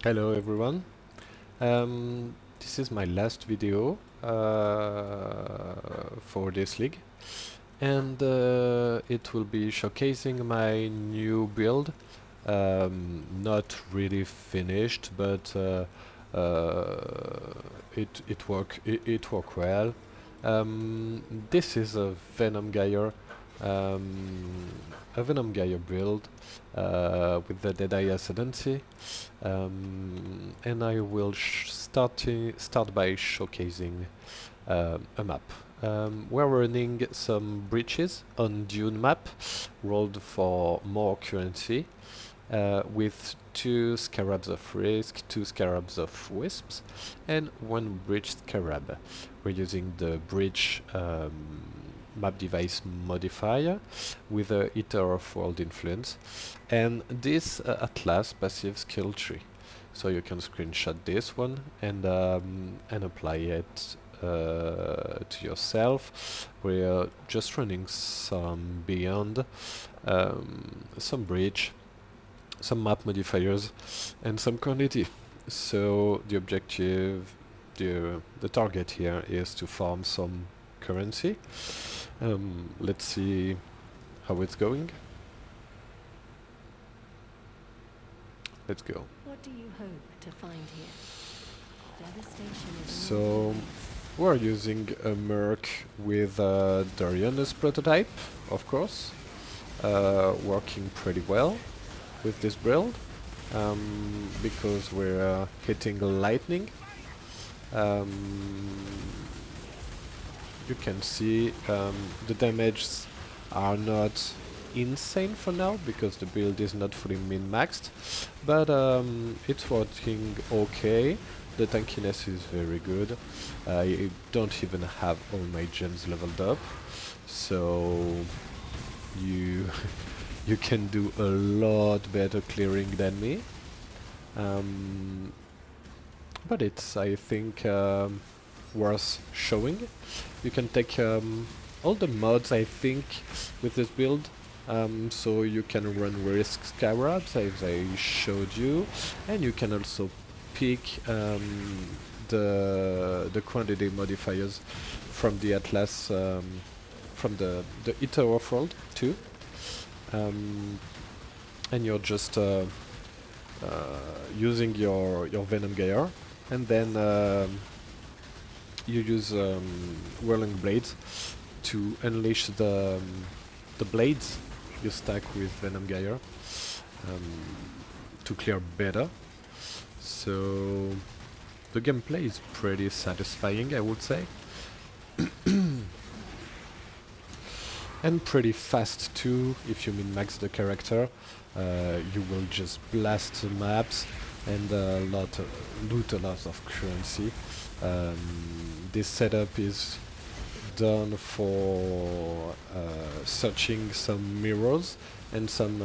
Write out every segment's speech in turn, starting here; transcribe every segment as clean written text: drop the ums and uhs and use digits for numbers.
Hello everyone. This is my last video for this league, and it will be showcasing my new build. Not really finished, but it work well. This is um, a Venom Gyre build with the Deadeye ascendancy. And I will start by showcasing a map. We're running some breaches on Dune map, rolled for more currency, with 2 Scarabs of Risk, 2 Scarabs of Wisps, and 1 Bridge Scarab. We're using the Bridge map device modifier with a Eater of World influence, and this Atlas passive skill tree. So you can screenshot this one and apply it to yourself. We're just running some Beyond, some Bridge, some map modifiers, and some quantity. So the objective, the target here is to farm some currency. Let's see how it's going. Let's go. What do you hope to find here? Devastation is So we're using a Merc with a Doryani's prototype, of course, working pretty well with this build because we're hitting lightning. You can see the damages are not insane for now because the build is not fully min-maxed, but it's working okay. The tankiness is very good. I don't even have all my gems leveled up, so you you can do a lot better clearing than me. But it's, I think, worth showing. You can take all the mods, I think, with this build. So you can run risk scarabs, as I showed you, and you can also pick the quantity modifiers from the Atlas, from the Eater of World too. And you're just using your Venom Gyre, and then you use Whirling Blades to unleash the blades you stack with Venom Gyre to clear better. So the gameplay is pretty satisfying, I would say. And pretty fast too, if you min-max the character. You will just blast the maps and loot a lot of currency. This setup is done for searching some mirrors and some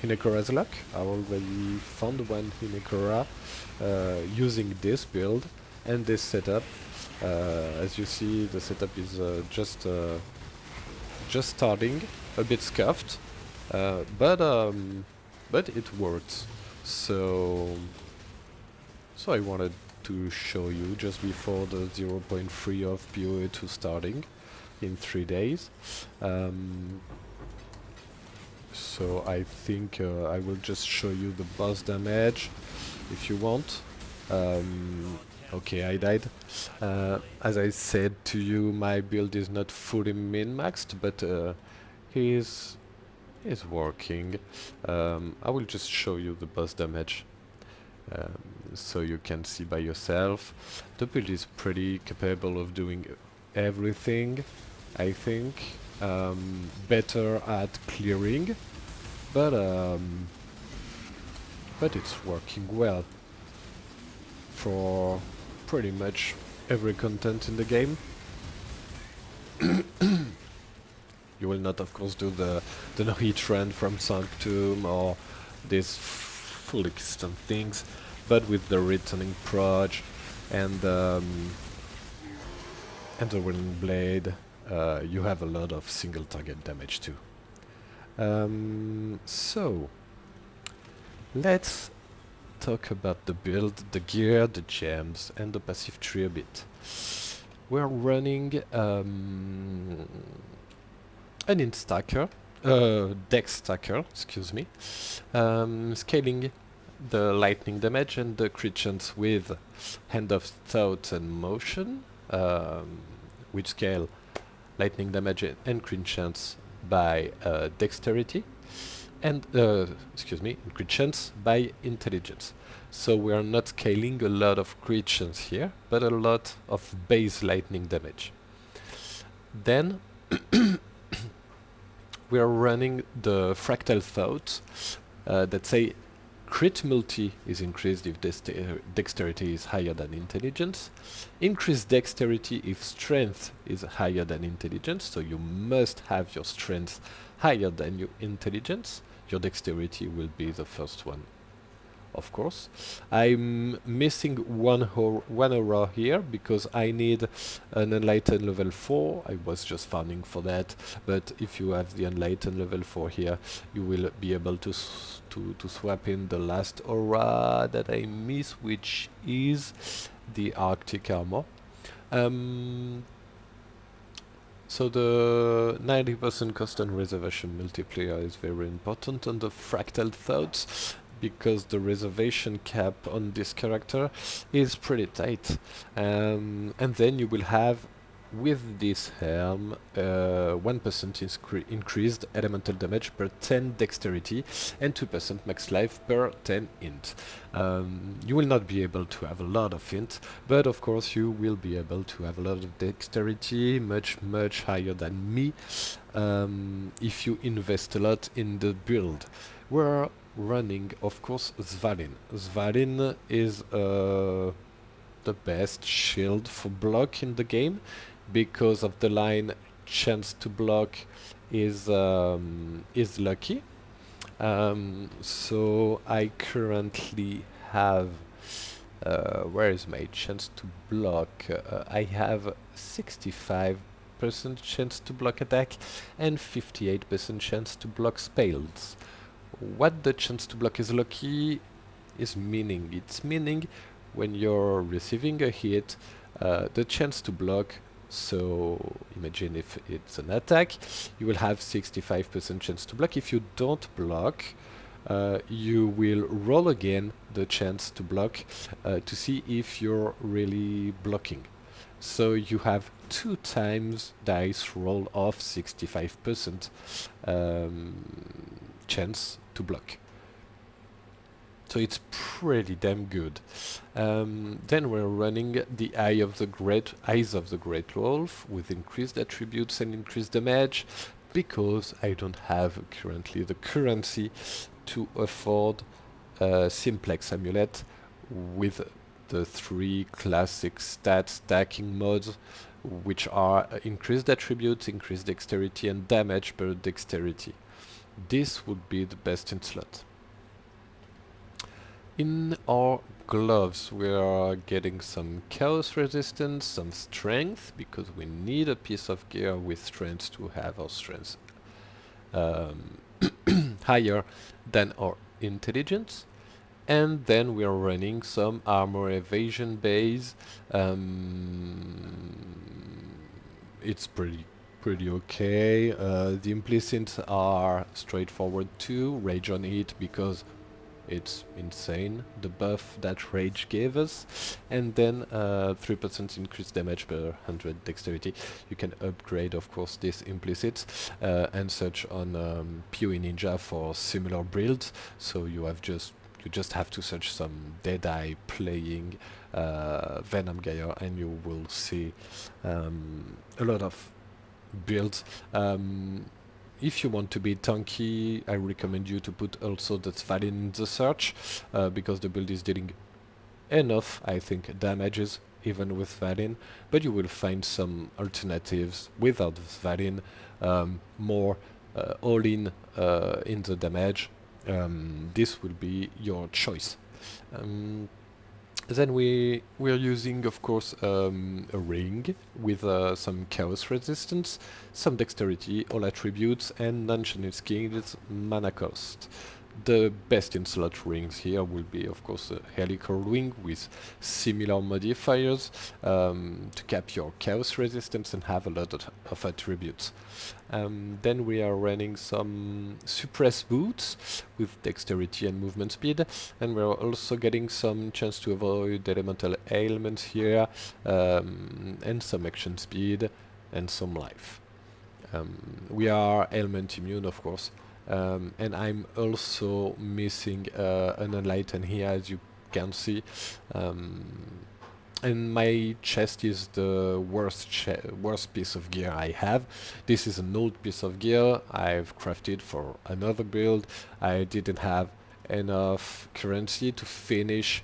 Hinekora's luck. I already found one Hinekora using this build and this setup. As you see, the setup is just starting, a bit scuffed, but it works. So I wanted to show you just before the 0.3 of PoE 2 starting in 3 days. So I think I will just show you the boss damage if you want. Okay, I died. As I said to you, my build is not fully min-maxed, but he's working. I will just show you the boss damage so you can see by yourself. The build is pretty capable of doing everything, I think. Better at clearing, but it's working well for pretty much every content in the game. You will not, of course, do the no-hit run from Sanctum or these full extent things, but with the returning proj and the Whirling Blade, you have a lot of single target damage too. So let's talk about the build, the gear, the gems, and the passive tree a bit. We're running an instacker, dex stacker, excuse me, scaling the lightning damage and the crit chance with Hand of Thought and Motion, which scale lightning damage and crit chance by dexterity, and excuse me, crit chance by intelligence. So we are not scaling a lot of crit chance here, but a lot of base lightning damage. Then we are running the fractal thoughts that say crit multi is increased if dexterity is higher than intelligence, increase dexterity if strength is higher than intelligence, so you must have your strength higher than your intelligence. Your dexterity will be the first one, of course. I'm missing one aura here because I need an Enlightened level 4. I was just farming for that, but if you have the Enlightened level 4 here, you will be able to swap in the last aura that I miss, which is the Arctic armor. So the 90% cost and reservation multiplier is very important on the fractal thoughts, because the reservation cap on this character is pretty tight. And then you will have, with this helm, 1% increased elemental damage per 10 dexterity and 2% max life per 10 int. You will not be able to have a lot of int, but of course you will be able to have a lot of dexterity, much higher than me, if you invest a lot in the build. We're running, of course, Svalinn. Svalinn is the best shield for block in the game, because of the line chance to block is lucky. So I currently have where is my chance to block? I have 65% chance to block attack and 58% chance to block spells. What the chance to block is lucky is meaning. It's meaning when you're receiving a hit, the chance to block, so imagine if it's an attack, you will have 65% chance to block. If you don't block, you will roll again the chance to block to see if you're really blocking. So you have 2 times dice roll of 65% chance to block. So it's pretty damn good. Then we're running the Eyes of the Great Wolf with increased attributes and increased damage, because I don't have currently the currency to afford Simplex Amulet with the 3 classic stat stacking modes, which are increased attributes, increased dexterity, and damage per dexterity. This would be the best in slot. In our gloves we are getting some chaos resistance, some strength, because we need a piece of gear with strength to have our strength higher than our intelligence. And then we are running some armor evasion base. It's pretty okay. The implicits are straightforward too. Rage on it, because it's insane, the buff that Rage gave us. And then 3% increased damage per 100 dexterity. You can upgrade, of course, this implicit and such on PoE Ninja for similar builds. So you just have to search some Deadeye playing Venom Gyre, and you will see a lot of builds. If you want to be tanky, I recommend you to put also the Svalinn in the search, because the build is dealing enough, I think, damages even with Svalinn, but you will find some alternatives without Svalinn, more all-in in the damage. This will be your choice. Then we're using, of course, a ring with some chaos resistance, some dexterity, all attributes, and non-channel skills mana cost. The best in slot rings here will be, of course, a helical ring with similar modifiers to cap your chaos resistance and have a lot of attributes. Then we are running some suppress boots with dexterity and movement speed, and we're also getting some chance to avoid elemental ailments here, and some action speed and some life. We are ailment immune, of course, and I'm also missing an enlighten here, as you can see. And my chest is the worst piece of gear I have. This is an old piece of gear I've crafted for another build. I didn't have enough currency to finish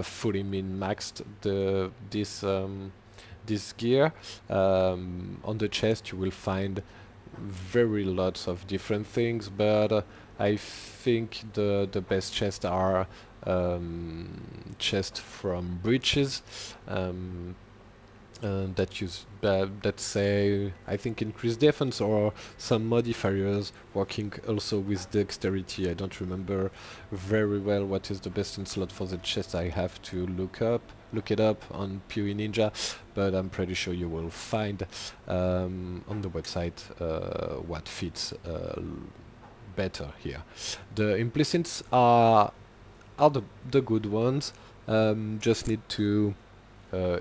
fully min-maxed this gear. On the chest you will find very lots of different things, but I think the best chests are chests from breaches that say, I think, increase defense or some modifiers working also with dexterity. I don't remember very well what is the best in slot for the chest. I have to look it up on PoE Ninja, but I'm pretty sure you will find on the website what fits better here. The implicits are the good ones. Just need to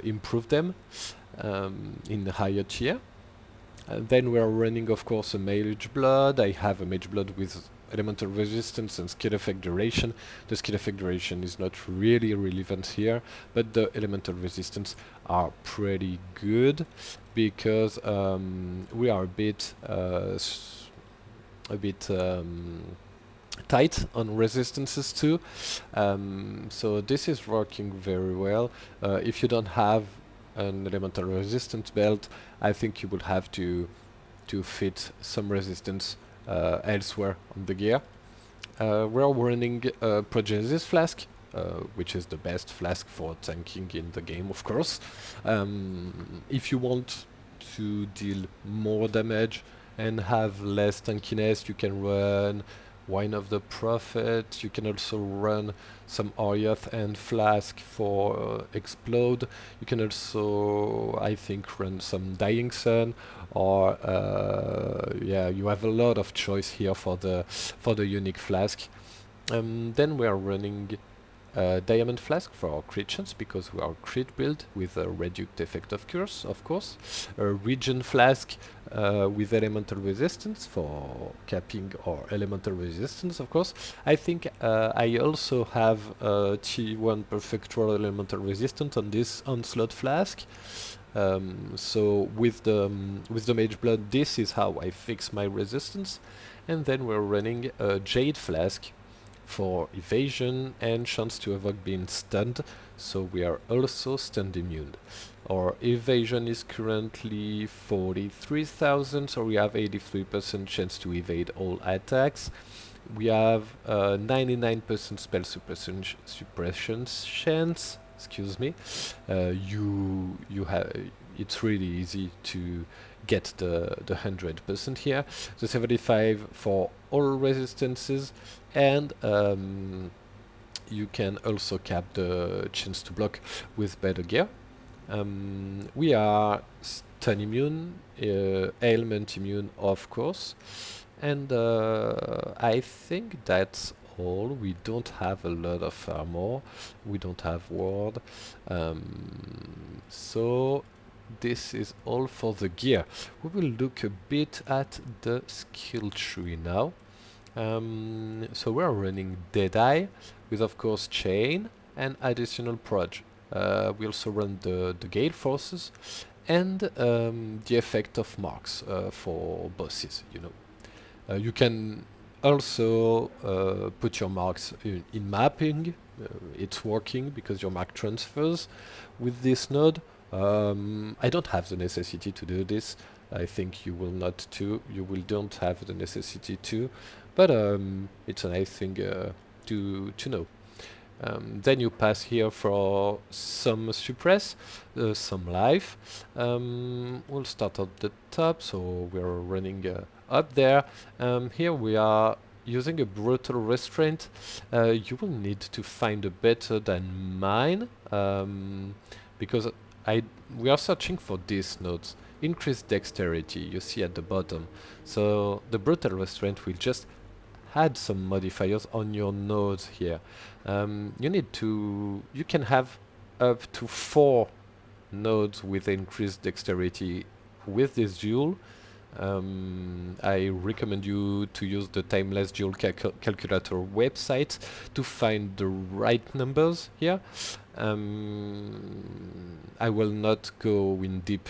improve them in the higher tier. Then we are running, of course, a mage blood. I have a mage blood with elemental resistance and skill effect duration. The skill effect duration is not really relevant here, but the elemental resistance are pretty good because we are a bit tight on resistances too, so this is working very well. If you don't have an elemental resistance belt, I think you would have to fit some resistance elsewhere on the gear. We're running a Progenesis flask, which is the best flask for tanking in the game, of course. If you want to deal more damage and have less tankiness, you can run Wine of the Prophet. You can also run some Orioth and Flask for Explode. You can also, I think, run some Dying Sun, or yeah, you have a lot of choice here for the unique flask. Then we are running Diamond Flask for our crit chance, because we are crit build with a reduced effect of curse, of course. A Regen Flask with elemental resistance for capping or elemental resistance, of course. I think I also have T1 Perfectual elemental resistance on this Onslaught Flask. So with the Mage Blood, this is how I fix my resistance. And then we're running a Jade Flask for evasion and chance to avoid being stunned, so we are also stun immune. Our evasion is currently 43,000, so we have 83% chance to evade all attacks. We have 99% spell suppression chance. Excuse me. You have. It's really easy to get the 100% here. The 75 for all resistances, and you can also cap the chance to block with better gear. We are stun immune, ailment immune, of course, and I think that's all. We don't have a lot of armor, we don't have ward, so this is all for the gear. We will look a bit at the skill tree now. So we're running Deadeye with, of course, Chain and additional Proj. We also run the Gale Forces and the effect of marks for bosses, you know. You can also put your marks in mapping. It's working because your mark transfers with this node. I don't have the necessity to do this. I think you will not too. You will don't have the necessity to, but it's a nice thing to know. Then you pass here for some suppress, some life. We'll start at the top, so we're running up there. Here we are using a brutal restraint, you will need to find a better than mine, because we are searching for these nodes. Increased dexterity, you see at the bottom. So the brutal restraint will just add some modifiers on your nodes here. You can have up to 4 nodes with increased dexterity with this duel. I recommend you to use the Timeless Duel Calculator website to find the right numbers here. I will not go in deep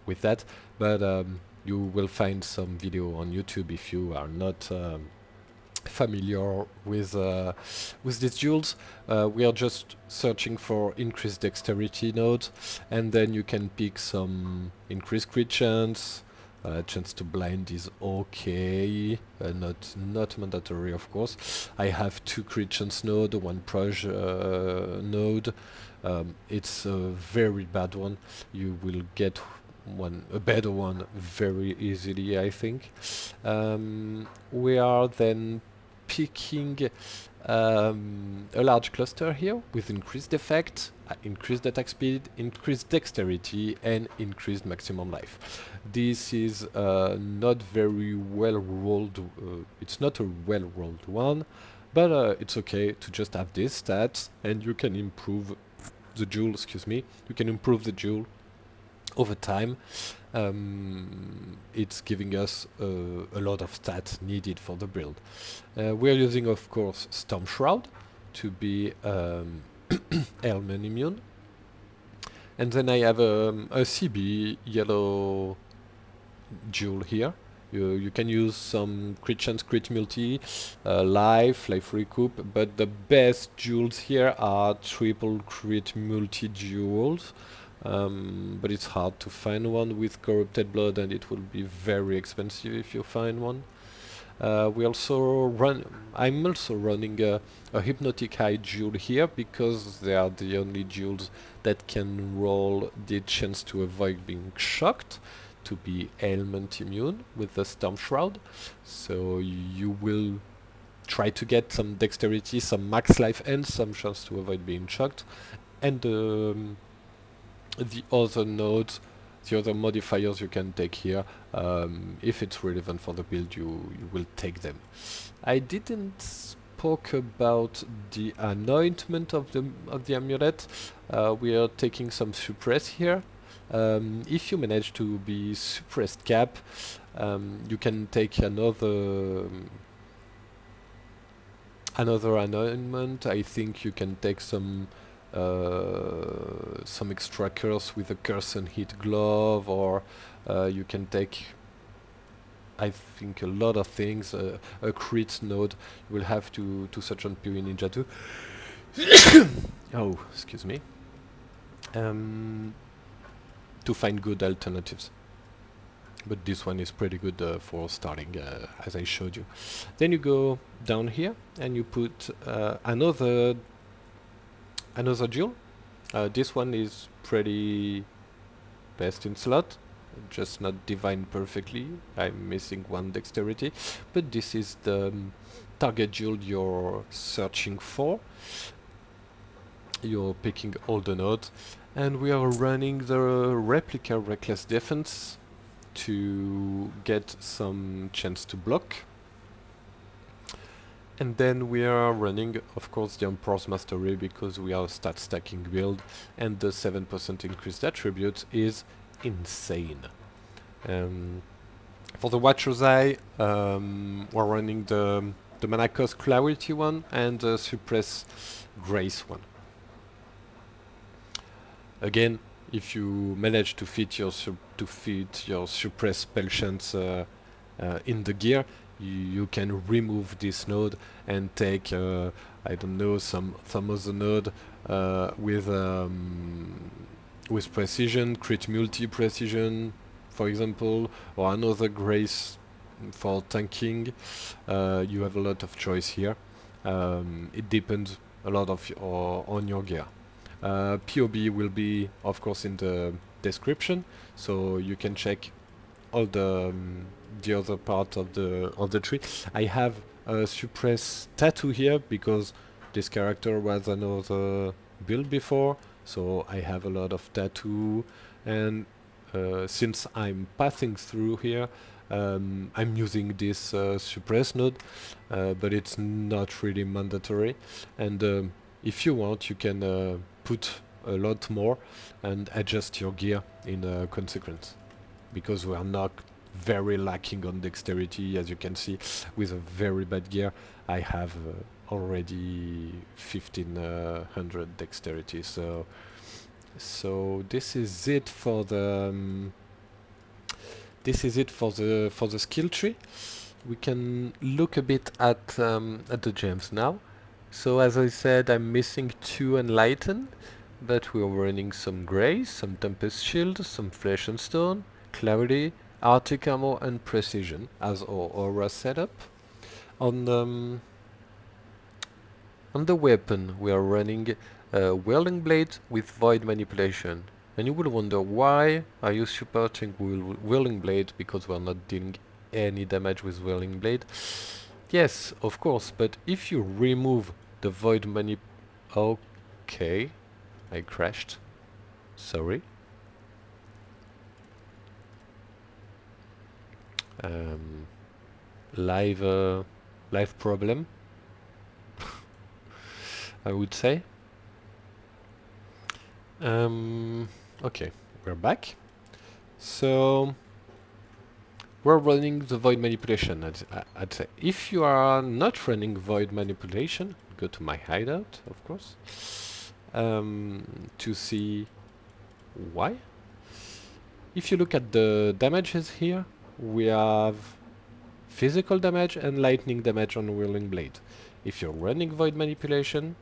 with that, but you will find some video on YouTube if you are not familiar with these duels. We are just searching for increased dexterity nodes, and then you can pick some increased crit chance. Chance to blind is okay, not mandatory, of course. I have 2 crit chance node, 1 proj node. It's a very bad one. You will get a better one very easily, I think. We are then picking a large cluster here with increased effect, increased attack speed, increased dexterity, and increased maximum life. This is not very well rolled. It's not a well rolled one, but it's okay to just have these stats, and you can improve the duel. Excuse me. You can improve the duel over time. It's giving us a lot of stats needed for the build. We're using, of course, Storm Shroud to be ailment immune. And then I have a CB yellow duel here. You can use some crit chance, crit multi, life recoup, but the best duels here are triple crit multi duels. But it's hard to find one with corrupted blood, and it will be very expensive if you find one. I'm also running a hypnotic high duel here because they are the only duels that can roll the chance to avoid being shocked, to be ailment immune with the Storm Shroud. So you will try to get some dexterity, some max life, and some chance to avoid being shocked. And the other nodes, the other modifiers you can take here, if it's relevant for the build, you will take them. I didn't spoke about the anointment of the amulet. We are taking some suppress here. If you manage to be suppressed cap, you can take another anointment. I think you can take some extra curse with a curse and hit glove, or you can take, I think, a lot of things. A crit node. You will have to search on PoE Ninja 2. Oh, excuse me. To find good alternatives. But this one is pretty good for starting, as I showed you. Then you go down here and you put another jewel. This one is pretty best in slot, just not divine perfectly. I'm missing 1 dexterity, but this is the target jewel you're searching for. You're picking all the nodes, and we are running the replica reckless defense to get some chance to block. And then we are running, of course, the Emperor's Mastery because we are a stat stacking build, and the 7% increased attribute is insane. For the Watcher's Eye, we're running the Mana Cost Clarity one and the Suppress Grace one. Again, if you manage to fit your Suppress Spell Chance in the gear, you can remove this node and take, I don't know, some other node with precision, crit multi precision, for example, or another grace for tanking. You have a lot of choice here. It depends a lot on your gear. POB will be, of course, in the description, so you can check all the other part of the tree. I have suppress tattoo here because this character was another build before, so I have a lot of tattoo, and since I'm passing through here, I'm using this suppress node, but it's not really mandatory, and if you want, you can put a lot more and adjust your gear in consequence, because we are not very lacking on dexterity. As you can see, with a very bad gear, I have already 1500 dexterity, so this is it for the for the skill tree. We can look a bit at the gems now. So as I said, I'm missing 2 enlighten, but we're running some grace, some tempest shield, some flesh and stone, clarity, arctic armor, and precision as our aura setup. On the weapon, we are running whirling blade with void manipulation. And you will wonder, why are you supporting whirling blade? Because we're not dealing any damage with whirling blade. Yes, of course, but if you remove the void manip... Okay, I crashed. Sorry. Live problem, I would say. Okay, we're back. So we're running the void manipulation. I'd say if you are not running void manipulation, go to my hideout, of course, to see why. If you look at the damages here, we have physical damage and lightning damage on whirling blade. If you're running void manipulation,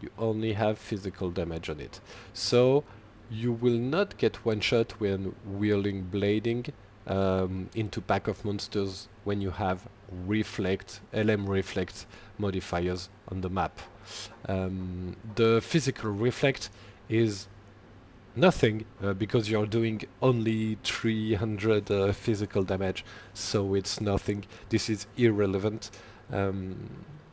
you only have physical damage on it. So you will not get one shot when whirling blading into pack of monsters when you have reflect, LM reflect modifiers on the map. The physical reflect is nothing because you're doing only 300 physical damage, so it's nothing. This is irrelevant.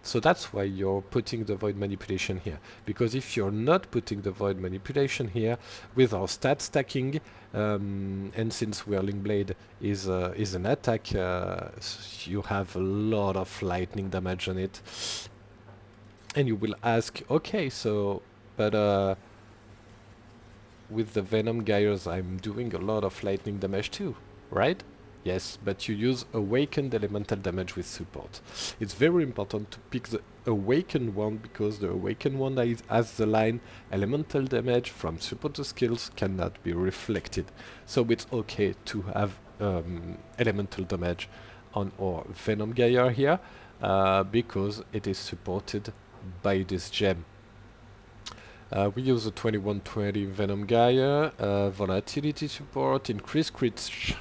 So that's why you're putting the void manipulation here. Because if you're not putting the void manipulation here, with our stat stacking, and since whirling blade is an attack, you have a lot of lightning damage on it. And you will ask, okay, so, but with the Venom Gyres, I'm doing a lot of lightning damage too, right? Yes, but you use awakened elemental damage with support. It's very important to pick the awakened one, because the awakened one has the line elemental damage from supporter skills cannot be reflected. So it's okay to have elemental damage on our Venom Gyre here, because it is supported by this gem. We use a 2120 Venom Gyre, volatility support, increased critical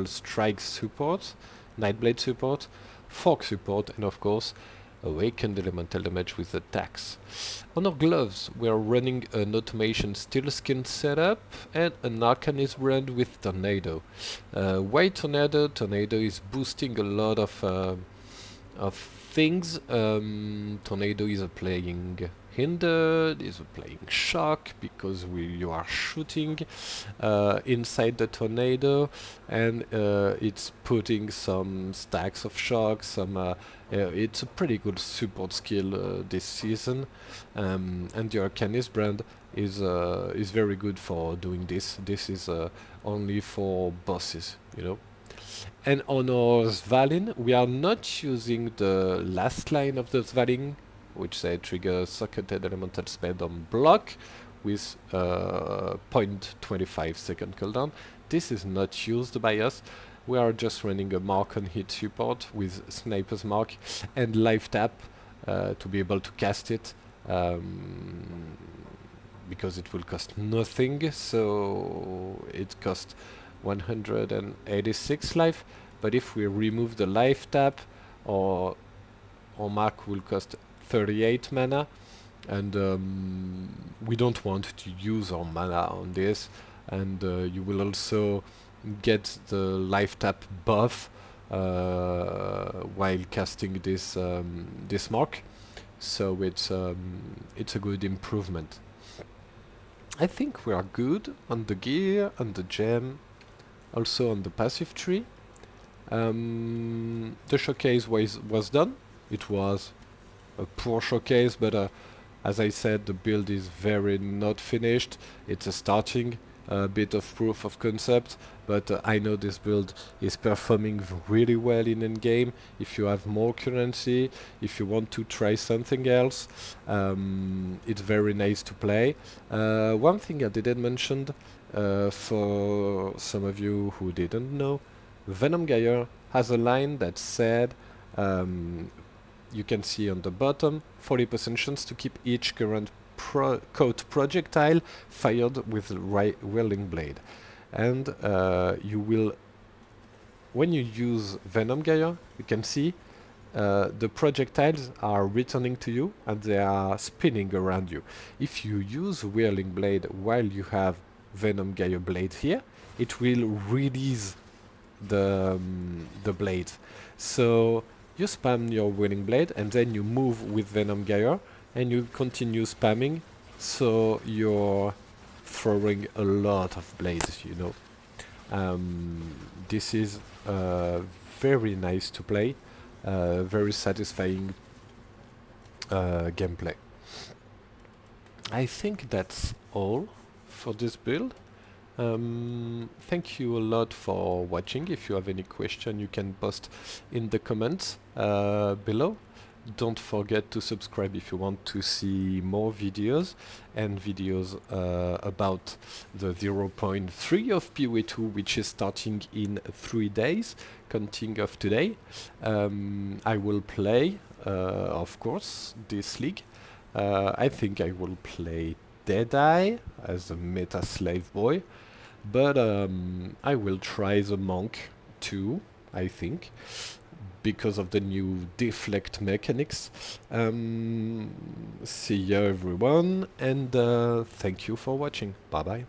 strike support, Nightblade support, Fork support, and of course awakened elemental damage with attacks. On our gloves, we are running an automation steel skin setup and an arcanist brand with tornado. Why tornado? Tornado is boosting a lot of things. Tornado is playing hindered, is playing shock, because you are shooting inside the tornado, and it's putting some stacks of shock. It's a pretty good support skill this season, and the Arcanist brand is very good for doing this. This is only for bosses, you know. And on our Svalinn, we are not using the last line of the Svalinn, which say trigger socketed elemental spell on block with 0.25 second cooldown. This is not used by us. We are just running a mark on hit support with sniper's mark and life tap to be able to cast it, because it will cost nothing. So it costs 186 life, but if we remove the life tap, our mark will cost 38 mana, and we don't want to use our mana on this. And you will also get the life tap buff while casting this mark, so it's a good improvement. I think we are good on the gear, on the gem, also on the passive tree. The showcase was done. It was a poor showcase, but as I said, the build is very not finished. It's a starting bit of proof of concept, but I know this build is performing really well in endgame. If you have more currency, if you want to try something else, it's very nice to play. One thing I didn't mention, for some of you who didn't know, Venom Gyre has a line that said, you can see on the bottom, 40% chance to keep each current caught projectile fired with whirling blade. And you will, when you use Venom Gyre, you can see the projectiles are returning to you and they are spinning around you. If you use whirling blade while you have Venom Gyre blade here, it will release the blade. So you spam your whirling blade and then you move with Venom Gyre and you continue spamming, so you're throwing a lot of blades, you know. This is very nice to play, very satisfying gameplay. I think that's all for this build. Thank you a lot for watching. If you have any question, you can post in the comments below. Don't forget to subscribe if you want to see more videos and videos about the 0.3 of PoE 2, which is starting in 3 days, counting of today. I will play, of course, this league. I think I will play Deadeye as a meta slave boy, but I will try the monk too, I think, because of the new deflect mechanics. See ya everyone, and thank you for watching. Bye bye.